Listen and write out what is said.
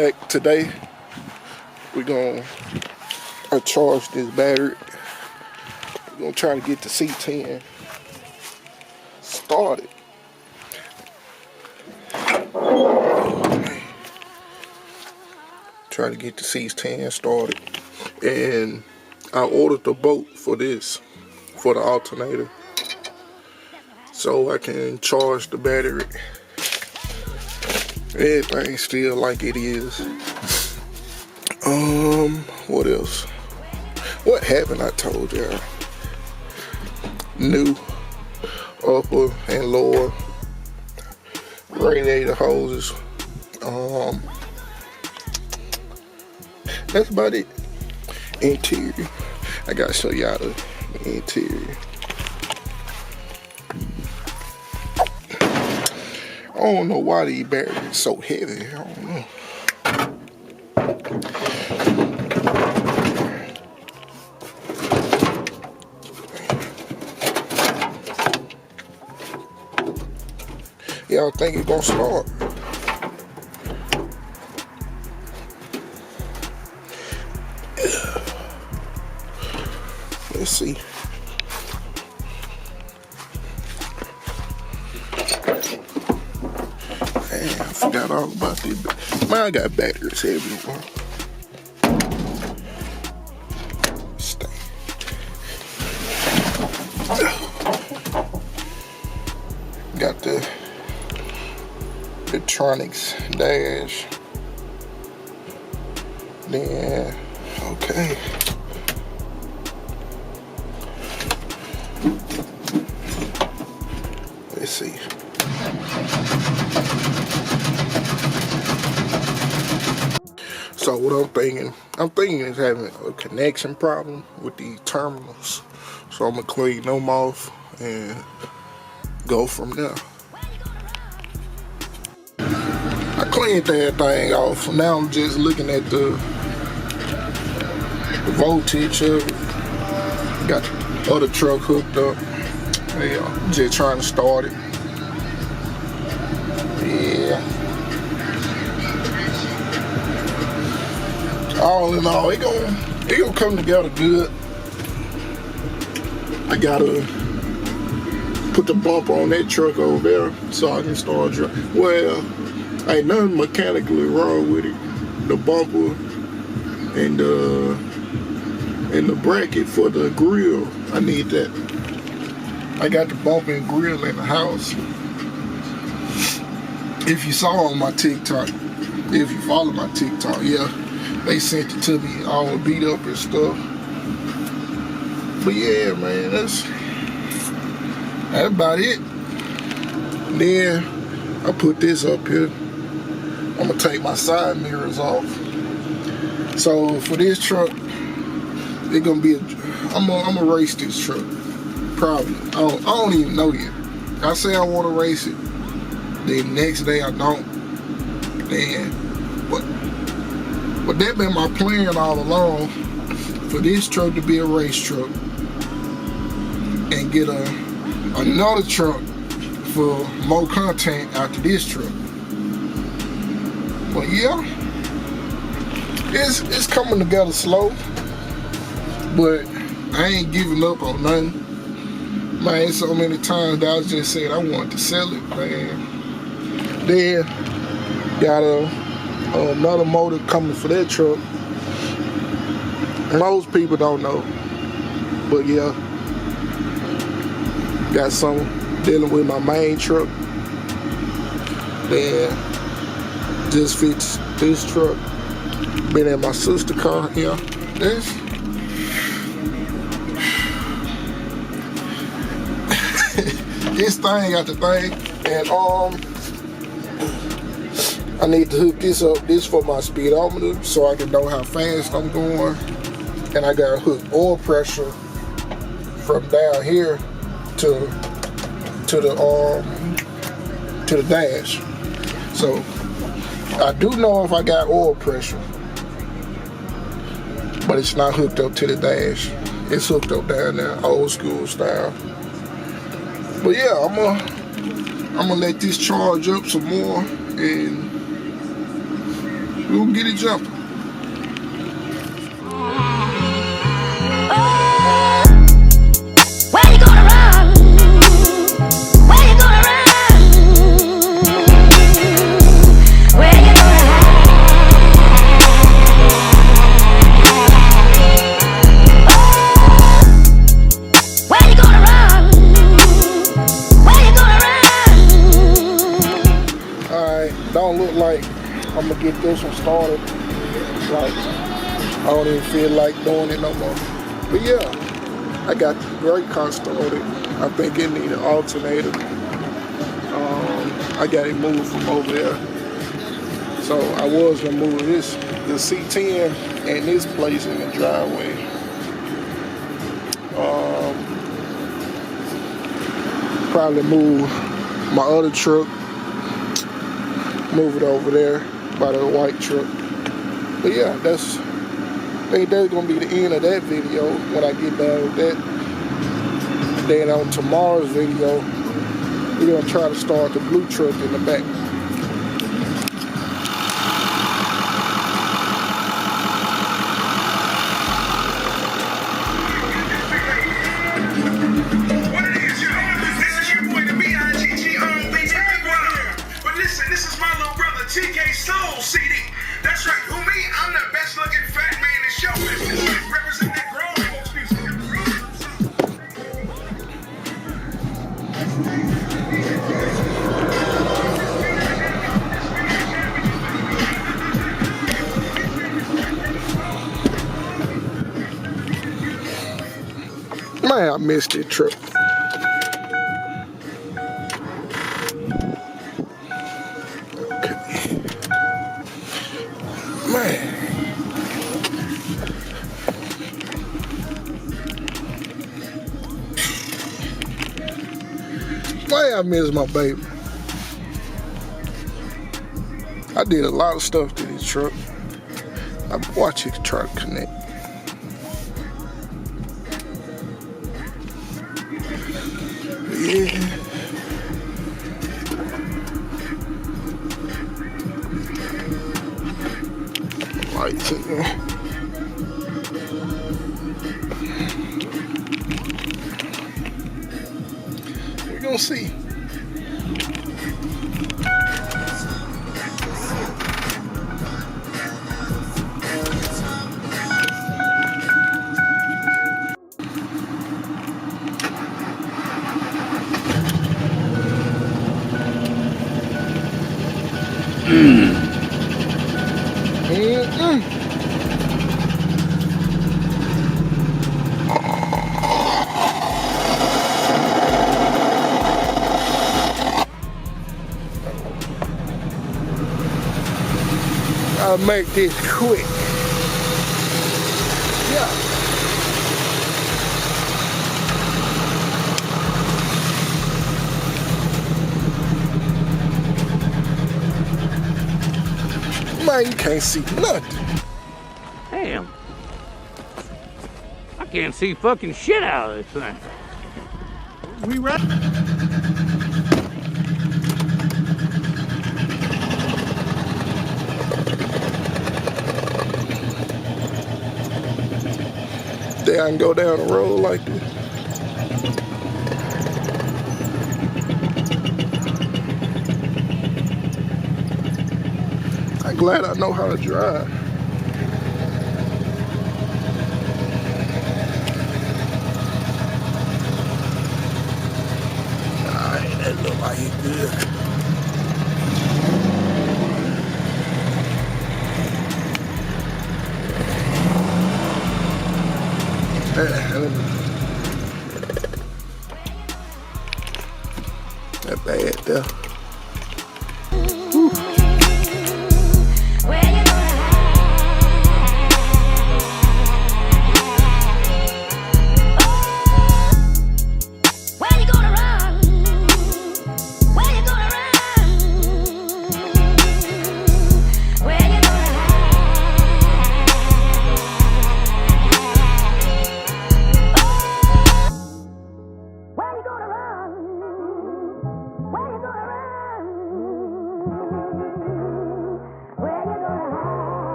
Today we're gonna charge this battery. We're gonna try to get the C10 started. Try to get the C10 started, and I ordered the bolt for this, for the alternator, so I can charge the battery. Everything's still like it is. What else? What happened? I told y'all. New upper and lower radiator hoses. That's about it. Interior. I gotta show y'all the interior. I don't know why these batteries are so heavy. I don't know. Y'all think it's gonna start? Let's see. Man, I forgot all about this. Man, I got batteries everywhere. Stay. Got the Tronics dash. Then, okay. Let's see. So what I'm thinking is having a connection problem with these terminals. So I'm gonna clean them off and go from there. I cleaned that thing off. Now I'm just looking at the voltage of it. Got the other truck hooked up. Yeah, just trying to start it. Yeah. All in all, it gonna come together good. I gotta put the bumper on that truck over there so I can start driving. Well, ain't nothing mechanically wrong with it. The bumper and the bracket for the grill, I need that. I got the bumper and grill in the house. If you saw on my TikTok, if you follow my TikTok, yeah, they sent it to me all beat up and stuff. But yeah, man, that's about it. Then I put this up here. I'm gonna take my side mirrors off. So for this truck, it's gonna be I'm gonna race this truck. Probably. I don't even know yet. I say I want to race it. The next day I don't. Then, but that been my plan all along, for this truck to be a race truck and get another truck for more content after this truck. But yeah, it's coming together slow, but I ain't giving up on nothing. Man, so many times that I just said I wanted to sell it, man. Then got another motor coming for that truck. Most people don't know, but yeah, got some dealing with my main truck. Then just fixed this truck. Been in my sister's car here. This thing got the thing, and I need to hook this up. This for my speedometer, so I can know how fast I'm going. And I gotta hook oil pressure from down here to the dash. So I do know if I got oil pressure, but it's not hooked up to the dash. It's hooked up down there, old school style. But yeah, I'm gonna let this charge up some more, and We'll get it jumping. Where you gonna run? Where you gonna run? Where you gonna hide? Where you gonna run? Where you gonna run? Alright, don't look like I'm gonna get this one started. Like, I don't even feel like doing it no more. But yeah, I got the brake car started. I think it needed an alternator. I got it moved from over there. So I was gonna move this, the C10 and this place in the driveway. Probably move my other truck, move it over there by the white truck. But yeah, I think that's gonna be the end of that video when I get done with that. Then on tomorrow's video, we're gonna try to start the blue truck in the back. This is my little brother TK Soul CD. That's right, who me? I'm the best looking fat man in show business. Represent that grown folks music. Man, I missed it trip. Man. Man, I miss my baby. I did a lot of stuff to this truck. I watched his truck connect. Yeah. Lights in there. We're gonna see. I'll make this quick. Yeah. Man, you can't see nothing. Damn. I can't see fucking shit out of this thing. We right. They can go down the road like this. I'm glad I know how to drive. Alright, that look like it's good. Let me